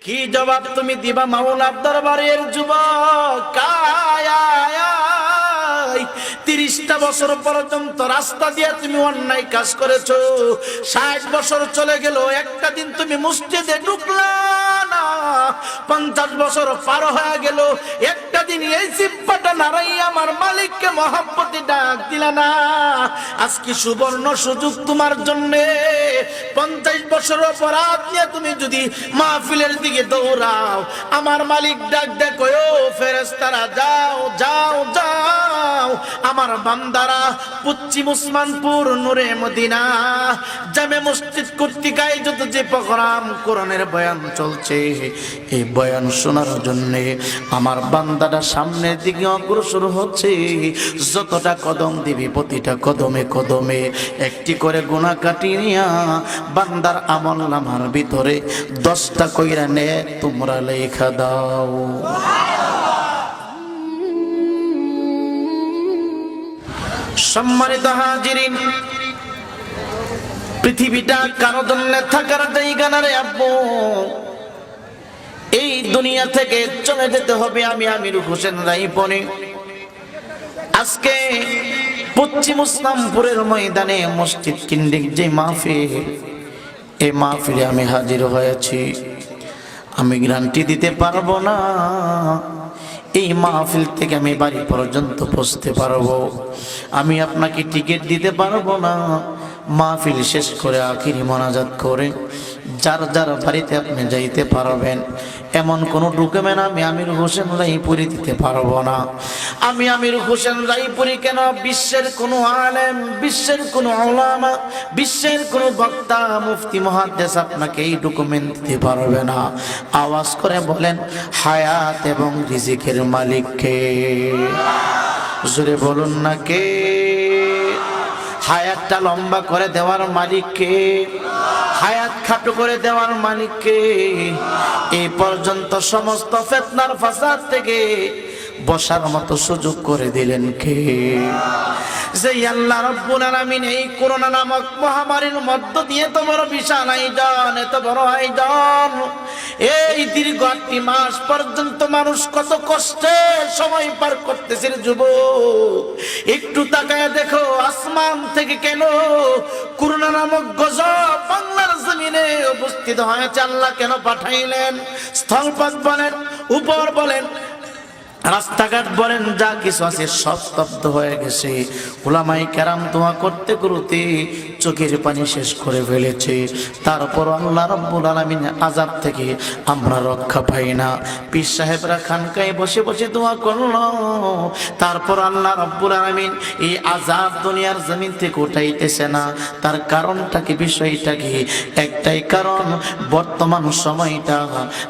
কি জবাব তুমি দিবা মাওলার দরবারের যুবক? 30টা বছর পর্যন্ত রাস্তা দিয়ে তুমি অন্যায় কাজ করেছো, 60 বছর চলে গেল, একটা দিন তুমি মসজিদে ঢুকলা না, 50 বছর পার হয়ে গেল, একটা দিন এই জিহ্বাটা নাড়াই আমার মালিককে মহব্বতে ডাক দিলা না। আজকে সুবর্ণ সুযোগ তোমার জন্য। 50 বছর অপরাধ নিয়ে তুমি যদি মাহফিলের দিকে দৌড়াও, আমার মালিক ডাক দেখো, ও ফেরেশতারা যাও যাও যাও, আমার বান্দারা পশ্চিম ওসমানপুর নূরে মদিনা জামে মসজিদ কর্তৃক আয়োজিত যে প্রোগ্রাম কোরআনের বয়ান চলছে, এই বয়ান শোনার জন্য আমার বান্দাটা সামনের দিকে অগ্রসর হচ্ছে। যতটা কদম দিবি প্রতিটা কদমে কদমে একটি করে গুনাহ কাটিয়ে নিয়া বান্দার আমলনামার ভিতরে 10টা কইরা নে তোমরা লেখা দাও। সম্মানিত হাজিরিন, পৃথিবীটা কারো জন্য থাকার জায়গা না রে আব্বু। এই দুনিয়া থেকে চলে যেতে হবে। আমি আমির হোসেন রায়পুরে আজকে পশ্চিম ইসলামপুরের ময়দানে মসজিদ কেন্দ্রিক যে মাহফিল, এই মাহফিলে আমি হাজির হয়েছি। আমি গ্যারান্টি দিতে পারবো না এই মাহফিল থেকে আমি বাড়ি পর্যন্ত পৌঁছতে পারবো। আমি আপনাকে টিকিট দিতে পারবো না। মাহফিল শেষ করে আখিরি মোনাজাত করে যার যার বাড়িতে আপনি যাইতে পারবেন এমন কোনো ডকুমেন্ট আমি আমির হোসেন রায়পুরি দিতে পারবো না। আমি আমির হোসেন রায়পুরি কেন, বিশ্বের কোনো আলেম, বিশ্বের কোনো উলামা, বিশ্বের কোনো বক্তা, মুফতি, মুহাদ্দিস আপনাকে এই ডকুমেন্ট দিতে পারবে না। আওয়াজ করে বলেন, হায়াত এবং রিজিকের মালিক কে? জোরে বলুন না কে? হায়াতটা লম্বা করে দেওয়ার মালিক কে? হায়াত খাটো করে দেওয়ার মালিক কে? এই পর্যন্ত সমস্ত ফিতনার ফাসাদ থেকে বসার মতো সুযোগ করে দিলেন কে? যে আল্লাহ রাব্বুল আলামিন এই করোনা নামক মহামারীর মধ্য দিয়ে তো বড় বিশাল আয়োজন, এত বড় আয়োজন, এই দীর্ঘ 8 মাস পর্যন্ত মানুষ কত কষ্টে সময় পার করতেছে যুবক। একটু তাকায় দেখো, আসমান থেকে কেন করোনা নামক গজব বাংলার জমিনে উপস্থিত হয়েছে? আল্লাহ কেন পাঠাইলেন? স্থলপথ বলেন, উপর বলেন, রাস্তাঘাট বলেন, যা কিছু আছে সব স্তব্ধ হয়ে গেছে। উলামায়ে কেরাম দোয়া করতে করতে চোখের পানি শেষ করে ফেলেছে। তারপর আল্লাহ রাব্বুল আলামিন আযাব থেকে আমরা রক্ষা পাই না। পীর সাহেবরা খানকায় বসে বসে দোয়া করলো, তারপর আল্লাহ রাব্বুল আলামিন এই আযাব দুনিয়ার জমিন থেকে উঠাইতেছে না। তার কারণটা কি, বিষয়টা কি? একটাই কারণ, বর্তমান সময়টা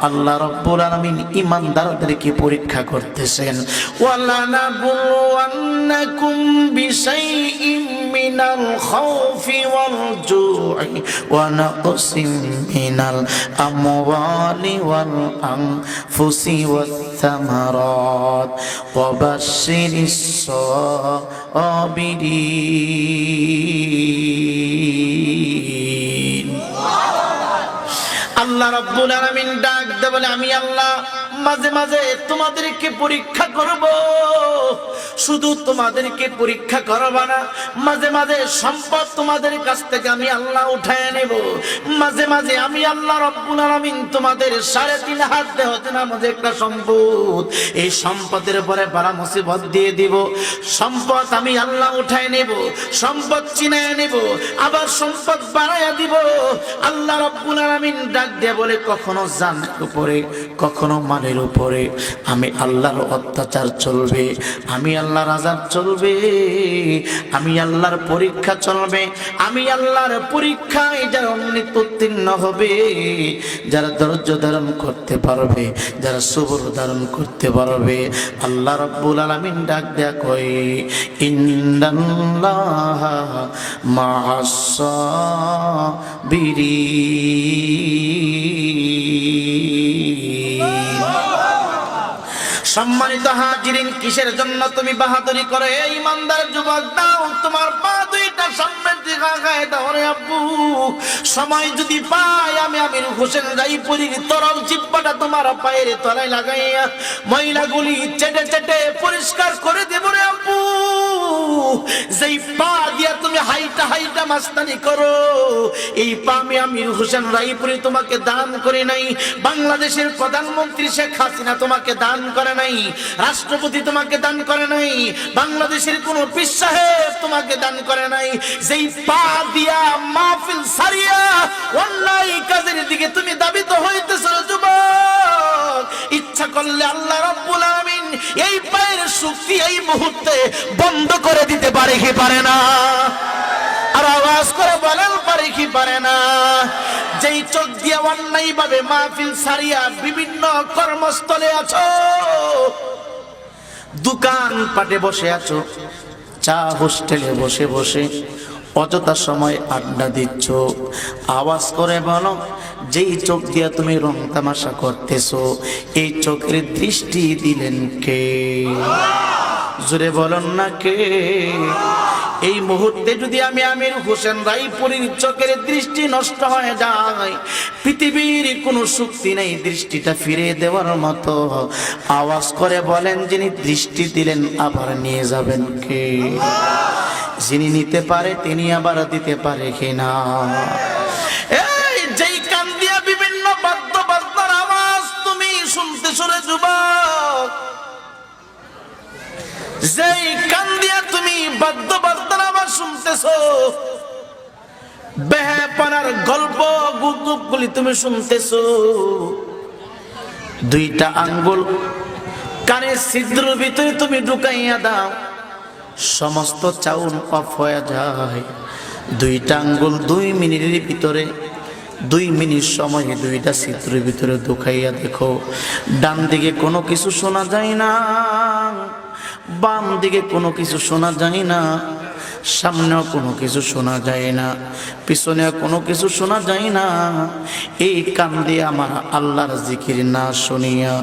আল্লাহ রাব্বুল আলামিন ঈমানদারদেরকে পরীক্ষা করতে وَلَنَبْلُوَنَّكُمْ بِشَيْءٍ مِّنَ الْخَوْفِ وَالْجُوعِ وَنَقْصٍ مِّنَ الْأَمْوَالِ وَالْأَنفُسِ وَالثَّمَرَاتِ وَبَشِّرِ الصَّابِرِينَ। আল্লাহ রাব্বুল আলামিন ডাক দে বলে, আমি আল্লাহ মাঝে মাঝে তোমাদেরকে পরীক্ষা করব। শুধু তোমাদেরকে পরীক্ষা করব না, মাঝে মাঝে সম্পদ তোমাদের কাছ থেকে আমি আল্লাহ উঠায় নেব। মাঝে মাঝে আমি আল্লাহ রাব্বুল আলামিন তোমাদের 3.5 হাত দেহ নামাজে একটা সম্পদ, এই সম্পদের পরে বাড়া মুসিবত দিয়ে দিব। সম্পদ আমি আল্লাহ উঠায় নেব, সম্পদ চিনায় নেব, আবার সম্পদ বাড়াইয়া দিব। আল্লাহ রাব্বুল আলামিন ডাক দিয়ে বলে, কখনো জানের উপরে, কখনো মালের উপরে আমি আল্লাহর অত্যাচার চলবে, আমি আল্লাহর আযাব চলবে, আমি আল্লাহর পরীক্ষা চলবে। আমি আল্লাহর পরীক্ষায় যারা উত্তীর্ণ হবে, যারা ধৈর্য ধারণ করতে পারবে, যারা সবর ধারণ করতে পারবে, আল্লাহ রাব্বুল আলামিন ডাক দেয়া কয়, ইন্নাল্লাহা মা'আস সাবিরিন। সম্মানিত হাজিরিন, কিসের জন্য তুমি বাহাদুরি করো? এই ইমানদার যুবক, দাও তোমার পা দুইটা সময়টা সামনের দিকে আগায় দাও রে আব্বু। সময় যদি পাই আমি আমির হোসেন রায়পুরীর তরল জিহ্বাটা তোমার পায়ের তলায় লাগাইয়া ময়লাগুলি চেটে চেটে পরিষ্কার করে দেব রে আব্বু। যেই পা দিয়া তুমি হাইটা হাইটা মাস্তানি করো, এই পা আমি আমির হোসেন রায়পুরী তোমাকে দান করে নাই, বাংলাদেশের প্রধানমন্ত্রী শেখ হাসিনা তোমাকে দান করে নাই, রাষ্ট্রপতি তোমাকে দান করে নাই, বাংলাদেশের কোন পীর সাহেব তোমাকে দান করে নাই। যেই পা দিয়া মাহফিল সারিয়া অন্যায় কাজের দিকে তুমি দাবিত হইতেছ যুবক, ইচ্ছা করলে আল্লাহ রাব্বুল আমিন এই পায়ের শক্তি এই মুহূর্তে বন্ধ করে দিতে পারে কি পারে না? আর আওয়াজ করে বলেন পারে কি পারে না? যেই চোখ দিয়ে অন্যায় ভাবে মাহফিল সারিয়া বিভিন্ন কর্মস্থলে আছো, দোকান পাটে বসে আছো, চা হোস্টেলে বসে বসে অযথা সময় আড্ডা দিচ্ছ, আওয়াজ করে বলো যেই চোখ দিয়ে তুমি রং তামাশা করতেছো এই চোখের দৃষ্টি দিলেন কে? জোরে বলুন না কে? এই মুহূর্তে যদি আমি আমির হোসেন রায়পুরীর চোখের দৃষ্টি নষ্ট হয়ে যায়, পৃথিবীর কোনো শক্তি নেই দৃষ্টিটা ফিরে দেওয়ার মতো। আওয়াজ করে বলেন যিনি দৃষ্টি দিলেন আবার নিয়ে যাবেন কে? যিনি নিতে পারে তিনি আবার দিতে পারে কিনা? এই যেই কান দিয়া বিভিন্ন বাদ্য বাজনার আওয়াজ তুমি শুনতেছো রে যুবক, যেই কান দিয়া তুমি বাদ্য বাজনার আওয়াজ শুনতেছো, বেহাপনার গল্প গুজবগুলি তুমি শুনতেছো, দুইটা আঙ্গুল কানের ছিদ্র ভিতরে তুমি ঢুকাইয়া দাও, সমস্ত চাউন অফ হয়ে যায়। দুইটা আঙ্গুল 2 মিনিটের ভিতরে 2 মিনিট সময়ে দুইটা ছিদ্রের ভিতরে ঢুকাইয়া দেখো, ডান দিকে কোনো কিছু শোনা যায় না, বাম দিকে কোনো কিছু শোনা যায় না, সামনেও কোনো কিছু শোনা যায় না, পিছনেও কোনো কিছু শোনা যায় না। এই কান দিয়ে আমার আল্লাহর জিকির না শুনিয়া,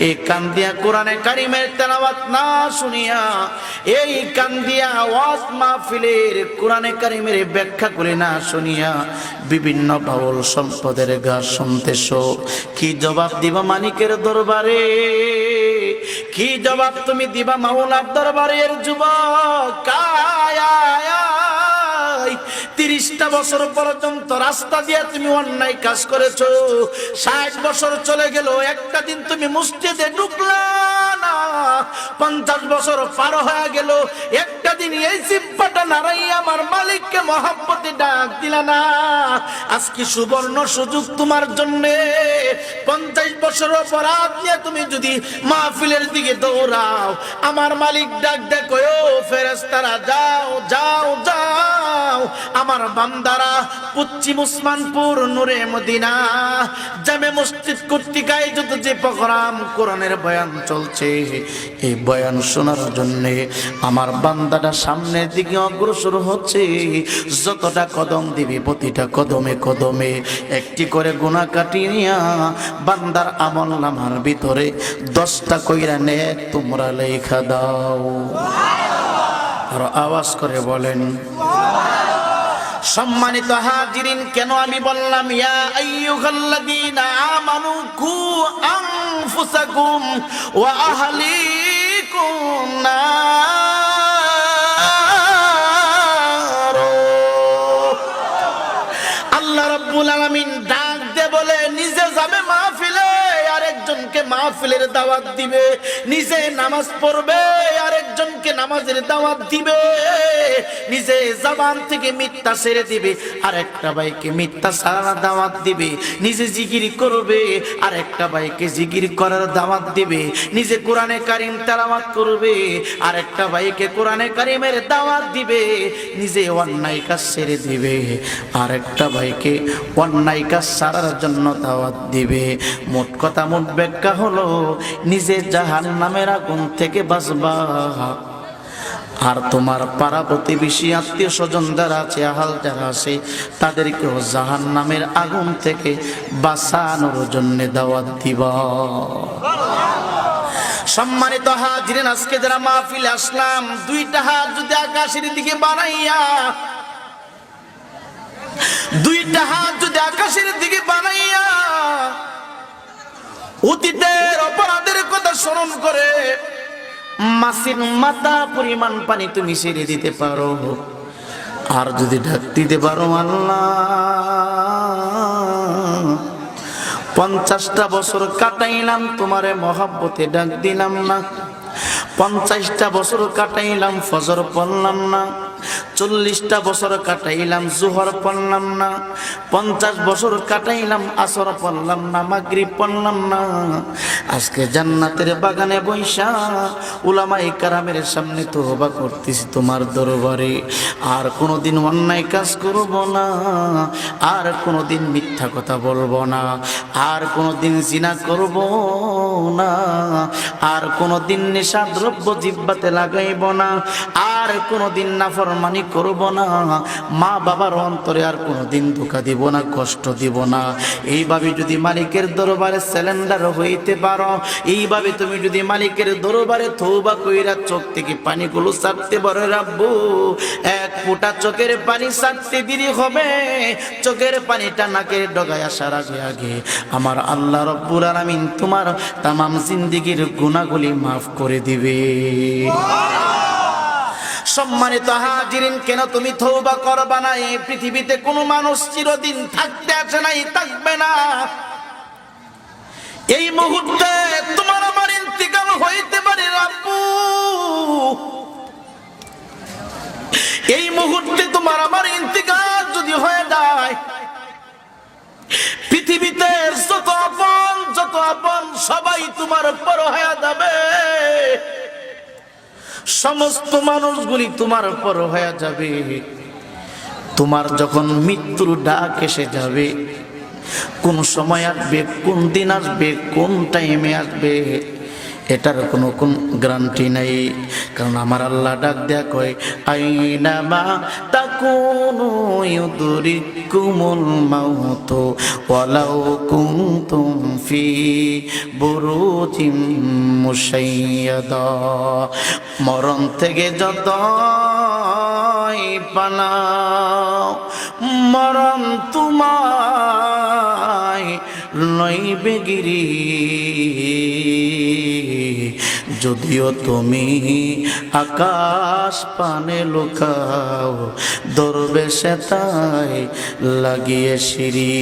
এই কান দিয়া কোরআনে কারিমের তেলাওয়াত না শুনিয়া, এই কান দিয়া ওয়াজ মাহফিলের কোরআনে কারিমের ব্যাখ্যা করে না শুনিয়া বিভিন্ন বাউল সম্পদের গান শুনতেছো, কি জবাব দিবা মালিকের দরবারে? কি জবাব তুমি দিবা মাওলার দরবারের যুবক? কায়া 30টা বছর পর্যন্ত রাস্তা দিয়ে তুমি অন্যায় কাজ করেছো, 60 বছর চলে গেল, একটা দিন তুমি মসজিদে ঢুকলা না, 50 বছর পার হয়ে গেল, একটা দিন এই জিহ্বাটা নাড়াই আমার মালিককে মহব্বতে ডাক দিলা না। আজকে সুবর্ণ সুযোগ তোমার জন্য, 50 বছর অপরাধ নিয়ে তুমি যদি মাহফিলের দিকে দৌড়াও, আমার মালিক ডাক দেখো, ফেরেশতারা যাও যাও যাও, আমার বান্দারা পশ্চিম উসমানপুর নূরে মদিনা জামে মসজিদ কর্তৃক আয়োজিত যে প্রোগ্রাম কোরআনের বয়ান চলছে, এই বয়ান শোনার জন্য আমার বান্দাটা সামনের দিকে অগ্রসর হচ্ছে। যতটা কদম দিবি প্রতিটা কদমে কদমে একটি করে গুনাহ কাটিয়ে নিয়া বান্দার আমল নামার ভিতরে 10টা কইরা নে তোমরা লেখা দাও। আর আওয়াজ করে বলেন সম্মানিত হাজিরিন, কেন আমি বললাম ইয়া আইয়ুহাল্লাযীনা আমানু কু আনফুসাকুম ওয়া আহলিকুম নার। আল্লাহ রাব্বুল আলামিন ডাক দে বলে নিজে যাবে মাহফিলে, আরেকজনকে মাহফিলের দাওয়াত দিবে, নিজে নামাজ পড়বে, আরেকজনকে নামাজের দাওয়াত দিবে, নিজে জবান থেকে মিথ্যা ছেড়ে দিবে, আরেকটা ভাইকে মিথ্যা ছাড়ার দাওয়াত দিবে, নিজে জিকির করবে, আরেকটা ভাইকে জিকির করার দাওয়াত দিবে, নিজে কোরআনে কারিম তেলাওয়াত করবে, আরেকটা ভাইকে কোরআনে কারিমের দাওয়াত দিবে, নিজে অন্যায় কাজ ছেড়ে দিবে, আরেকটা ভাইকে অন্যায় কাজ ছাড়ার জন্য দাওয়াত দিবে। মোট কথা, মোট ব্যাখ্যা হলো নিজে জাহান্নামের আগুন থেকে বাঁচবা, আর তোমার পাড়া প্রতিবেশী আত্মীয় স্বজন যারা আছে, আহাল যারা আছে, তাদেরকেও জাহান্নামের আগুন থেকে বাঁচানোর জন্য দাওয়াত দিবা। সম্মানিত হাজিরিন, আজকে যারা মাহফিলে আসলাম, 2টা হাত যদি আকাশের দিকে বানাইয়া দুইটা হাত যদি আকাশের দিকে বানাইয়া অতীতের অপরাধের কথা স্মরণ করে মাসির মাথা পরিমাণ পানি তুমি ছেড়ে দিতে পারো, আর যদি ডাক দিতে পারো আল্লাহ 50টা বছর কাটাইলাম তোমারে মহাব্বতে ডাক দিলাম না, 50টা বছর কাটাইলাম ফজর পড়লাম না, 40টা বছর কাটাইলাম জোহর পড়লাম না, 50 বছর কাটাইলাম আসর পড়লাম না, মাগরিব পড়লাম না, আজকে জান্নাতের বাগানে বৈশা উলামায়ে কেরামের সামনে তওবা করতেছি তোমার দরবারে, আর কোনোদিন অন্যায় কাজ করব না, আর কোনোদিন মিথ্যা কথা বলবো না, আর কোনোদিন জিনা করব না, আর কোনোদিন নেশা দ্রব্য জিহ্বাতে লাগাইব না, আর কোনোদিন নাফরমানি করব না, মা বাবার অন্তরে আর কোনোদিন ধোঁকা দিব না, কষ্ট দিব না। এইভাবে যদি মালিকের দরবারে সিলিন্ডার হইতে পারো, এইভাবে তুমি যদি মালিকের দরবারে তওবা কইরা চোখ থেকে পানিগুলো ছাড়তে পারো, রাব্বু এক ফোঁটা চোখের পানি ছাড়তে দেরি হবে, চোখের পানিটা নাকের ডগায় আসার আগে আগে আমার আল্লাহ রব্বুল আলামিন তোমার তামাম জিন্দেগীর গুনাহগুলি মাফ করে দিবে। সম্মানিত হাজিরিন, কেন তুমি তওবা করবা না? এই পৃথিবীতে কোনো মানুষ চিরদিন থাকতে আসে নাই, থাকবে না। এই মুহূর্তে তোমার আমার ইন্তিকাল হইতে পারে রাব্বু, এই মুহূর্তে তোমার আমার ইন্তিকাল যদি হয়ে যায়, পৃথিবীতে যত আপন সবাই তোমার পর হয়ে যাবে, সমস্ত মানুষগুলি তোমার পর হয়ে যাবে। তোমার যখন মৃত্যুর ডাক এসে যাবে, কোন সময় আসবে, কোন দিন আসবে, কোন টাইমে আসবে, এটার কোনো কোন গ্যারান্টি নাই। কারণ আমার আল্লাহ ডাক দেয়া কয়, আইনামা তাকুনু ইউদরিকুমুল মাউত ওয়ালাউ কুনতুম ফি বুরুজিম মুশাইয়াদা। মরণ থেকে যতই পালাও, মরণ তোমায় লইবে গিরি। যদিও তুমি আকাশ পানে লুকাও, ধরবে সে তাই লাগিয়ে সিঁড়ি।